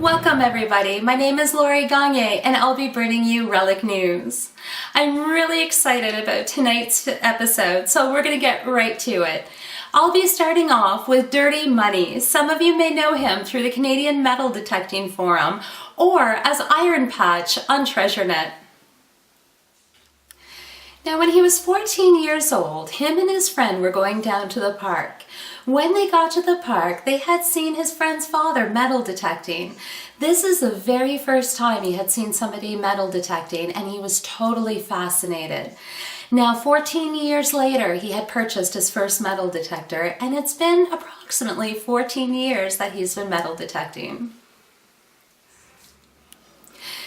Welcome everybody, my name is Lori Gagne and I'll be bringing you Relic News. I'm really excited about tonight's episode, so we're going to get right to it. I'll be starting off with Dirty Money. Some of you may know him through the Canadian Metal Detecting Forum or as Iron Patch on TreasureNet. Now when he was 14 years old, him and his friend were going down to the park. When they got to the park, they had seen his friend's father metal detecting. This is the very first time he had seen somebody metal detecting, and he was totally fascinated. Now 14 years later, he had purchased his first metal detector, and it's been approximately 14 years that he's been metal detecting.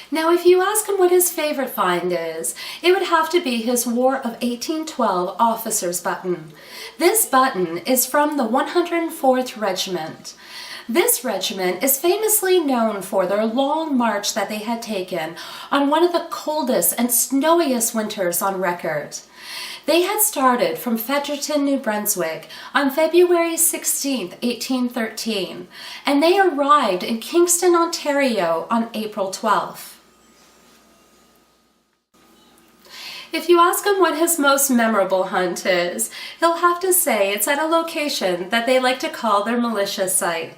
Now, if you ask him what his favorite find is, it would have to be his War of 1812 officer's button. This button is from the 104th Regiment. This regiment is famously known for their long march that they had taken on one of the coldest and snowiest winters on record. They had started from Fredericton, New Brunswick on February 16, 1813, and they arrived in Kingston, Ontario on April 12th. If you ask him what his most memorable hunt is, he'll have to say it's at a location that they like to call their militia site.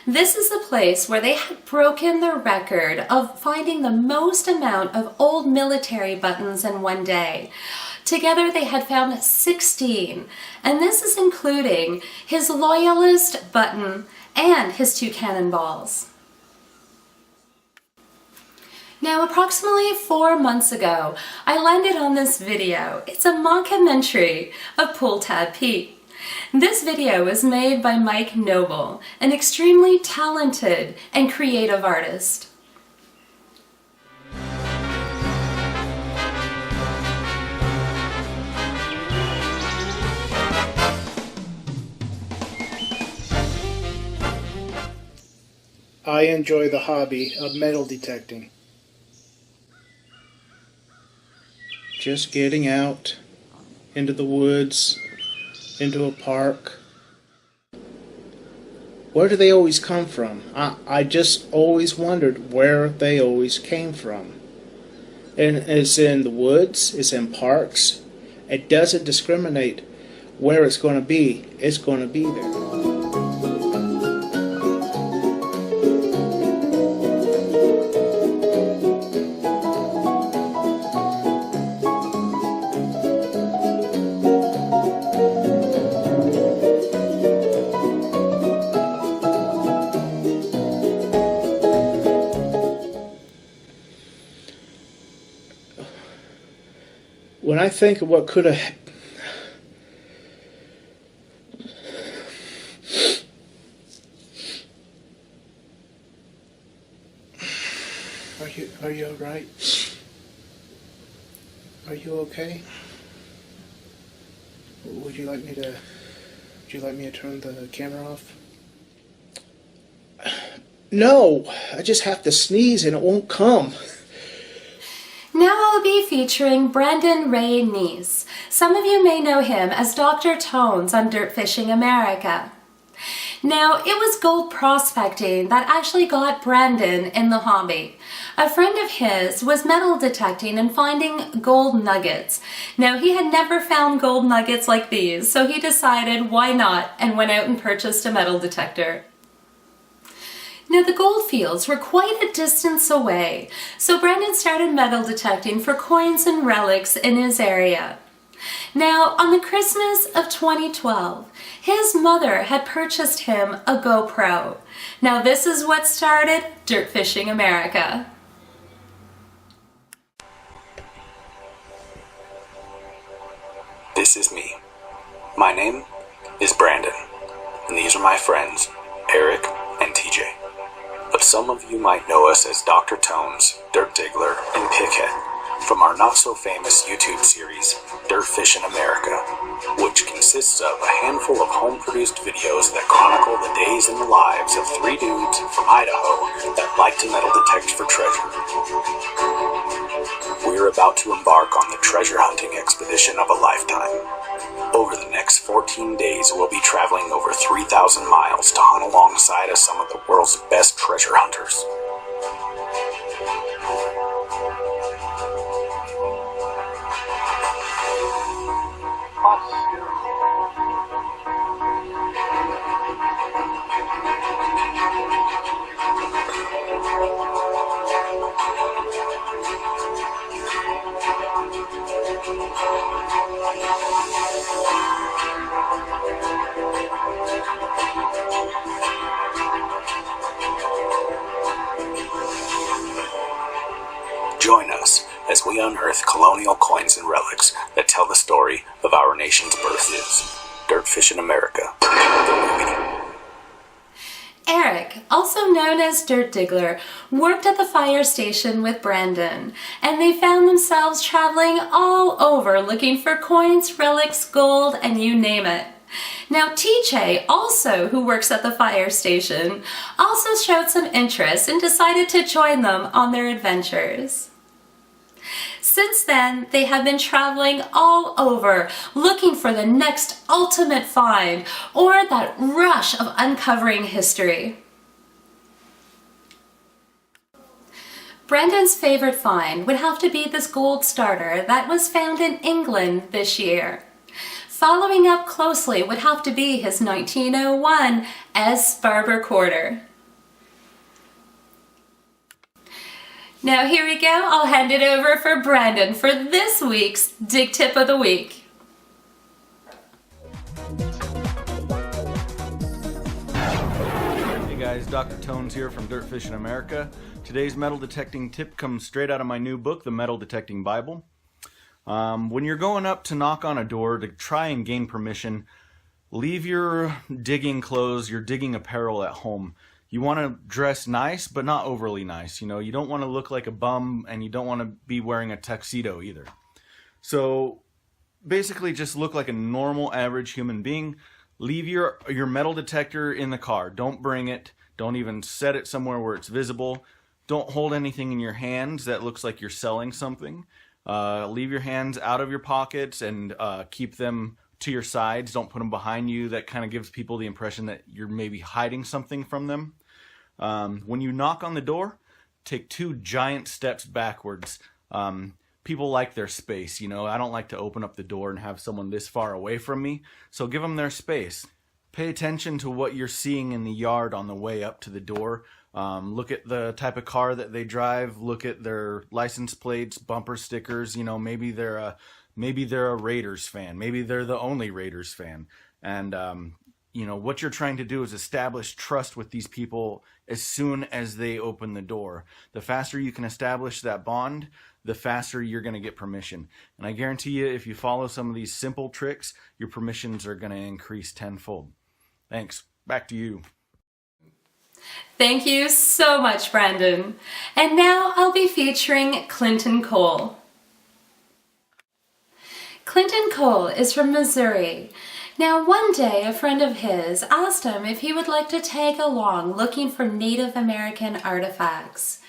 This is the place where they had broken the record of finding the most amount of old military buttons in one day. Together they had found 16, and this is including his Loyalist button and his 2 cannonballs. Now, approximately 4 months ago, I landed on this video. It's a mockumentary of Pull Tab Pete. This video was made by Mike Knoble, an extremely talented and creative artist. I enjoy the hobby of metal detecting. Just getting out into the woods, into a park. Where do they always come from? I just always wondered where they always came from. And it's in the woods, it's in parks. It doesn't discriminate where it's going to be. It's going to be there. When I think of what could have... Are you all right? Are you okay? Would you like me to turn the camera off? No, I just have to sneeze and it won't come. Now I'll be featuring Brandon Ray Neice. Some of you may know him as Dr.Tones on Dirt Fishing America. Now, it was gold prospecting that actually got Brandon in the hobby. A friend of his was metal detecting and finding gold nuggets. Now, he had never found gold nuggets like these, so he decided why not and went out and purchased a metal detector. Now, the gold fields were quite a distance away, so Brandon started metal detecting for coins and relics in his area. Now, on the Christmas of 2012, his mother had purchased him a GoPro. Now, this is what started Dirt Fishing America. This is me. My name is Brandon, and these are my friends, Eric and TJ. But some of you might know us as Dr. Tones, Dirt Diggler, and Pighead from our not-so-famous YouTube series, Dirt Fishing America, which consists of a handful of home-produced videos that chronicle the days and the lives of 3 dudes from Idaho that like to metal detect for treasure. We're about to embark on the treasure hunting expedition of a lifetime. Over the next 14 14 days, we'll be traveling over 3,000 miles to hunt alongside of some of the world's best treasure hunters. Join us as we unearth colonial coins and relics that tell the story of our nation's birth. Is Dirt Fishing America, the movie. Eric, also known as Dirt Diggler, worked at the fire station with Brandon, and they found themselves traveling all over looking for coins, relics, gold, and you name it. Now TJ, also who works at the fire station, also showed some interest and decided to join them on their adventures. Since then, they have been traveling all over looking for the next ultimate find or that rush of uncovering history. Brandon's favorite find would have to be this gold starter that was found in England this year. Following up closely would have to be his 1901 S. Barber quarter. Now here we go, I'll hand it over for Brandon for this week's Dig Tip of the Week. Hey guys, Dr. Tones here from Dirt Fishing America. Today's metal detecting tip comes straight out of my new book, The Metal Detecting Bible. When you're going up to knock on a door to try and gain permission, leave your digging clothes, your digging apparel at home. You want to dress nice, but not overly nice. You know, you don't want to look like a bum, and you don't want to be wearing a tuxedo either. So basically just look like a normal, average human being. Leave your metal detector in the car. Don't bring it. Don't even set it somewhere where it's visible. Don't hold anything in your hands that looks like you're selling something. Leave your hands out of your pockets and keep them to your sides. Don't put them behind you. That kind of gives people the impression that you're maybe hiding something from them. When you knock on the door, take 2 giant steps backwards. People like their space, you know. I don't like to open up the door and have someone this far away from me, so give them their space. Pay attention to what you're seeing in the yard on the way up to the door. Look at the type of car that they drive. Look at their license plates, bumper stickers. You know, maybe they're a Raiders fan. Maybe they're the only Raiders fan. And you know, what you're trying to do is establish trust with these people as soon as they open the door. The faster you can establish that bond, the faster you're going to get permission. And I guarantee you, if you follow some of these simple tricks, your permissions are going to increase tenfold. Thanks. Back to you. Thank you so much, Brandon. And now I'll be featuring Clinton Cole. Clinton Cole is from Missouri. Now, one day a friend of his asked him if he would like to tag along looking for Native American artifacts.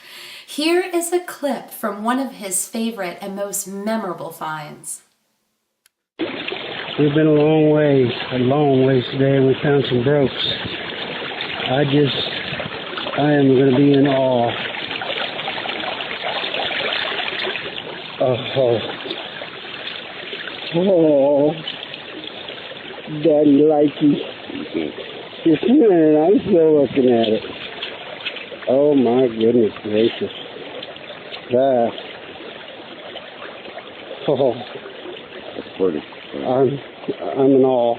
Here is a clip from one of his favorite and most memorable finds. We've been a long ways today, and we found some brokes. I am going to be in awe. Oh, Daddy likey. Just a minute, I'm still looking at it. Oh my goodness gracious. That's pretty. I'm in awe.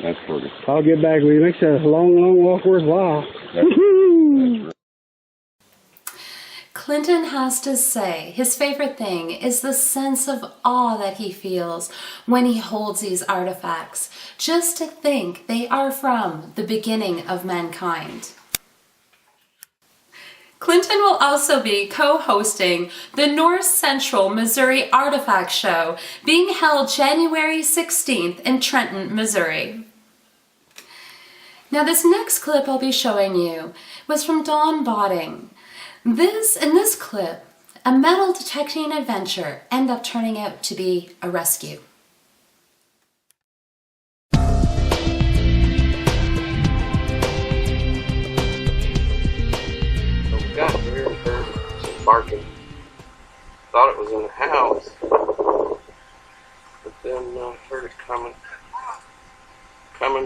That's pretty. I'll get back with you. Makes a long walk worthwhile. Clinton has to say his favorite thing is the sense of awe that he feels when he holds these artifacts, just to think they are from the beginning of mankind. Clinton will also be co-hosting the North Central Missouri Artifact Show being held January 16th in Trenton, Missouri. Now this next clip I'll be showing you was from Don Botting. In this clip, a metal detecting adventure ended up turning out to be a rescue. barking. Thought it was in the house, but then I heard it coming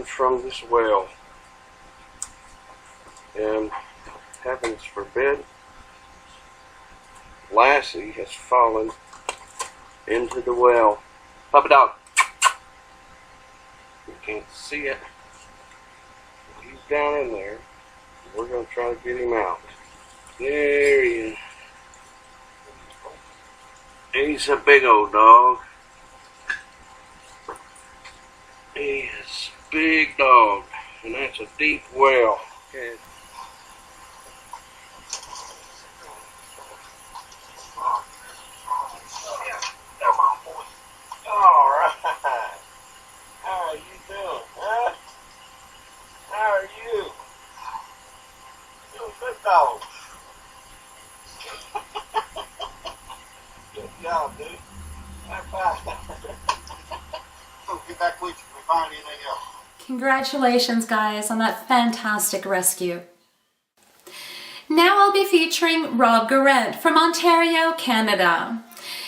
from this well. And heavens forbid, Lassie has fallen into the well. Puppy dog. You can't see it. He's down in there. We're going to try to get him out. There he is. He's a big old dog. He is a big dog. And that's a deep well. Okay. Come on, boy. All right. How are you doing, huh? How are you? You're a good dog. Good job, dude. High five. So get back with you if we find anything else. Congratulations, guys, on that fantastic rescue. Now I'll be featuring Rob Garant from Ontario, Canada.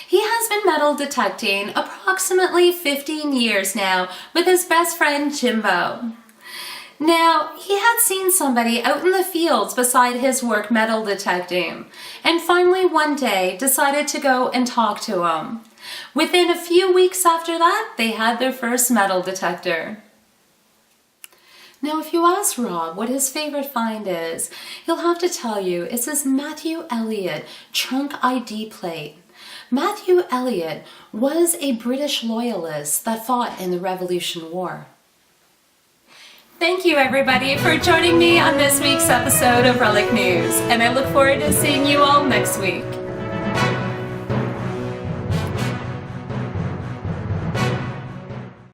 He has been metal detecting approximately 15 years now with his best friend Jimbo. Now, he had seen somebody out in the fields beside his work metal detecting, and finally one day decided to go and talk to him. Within a few weeks after that, they had their first metal detector. Now, if you ask Rob what his favorite find is, he'll have to tell you it's his Matthew Elliott trunk ID plate. Matthew Elliott was a British loyalist that fought in the Revolution War. Thank you, everybody, for joining me on this week's episode of Relic News, and I look forward to seeing you all next week.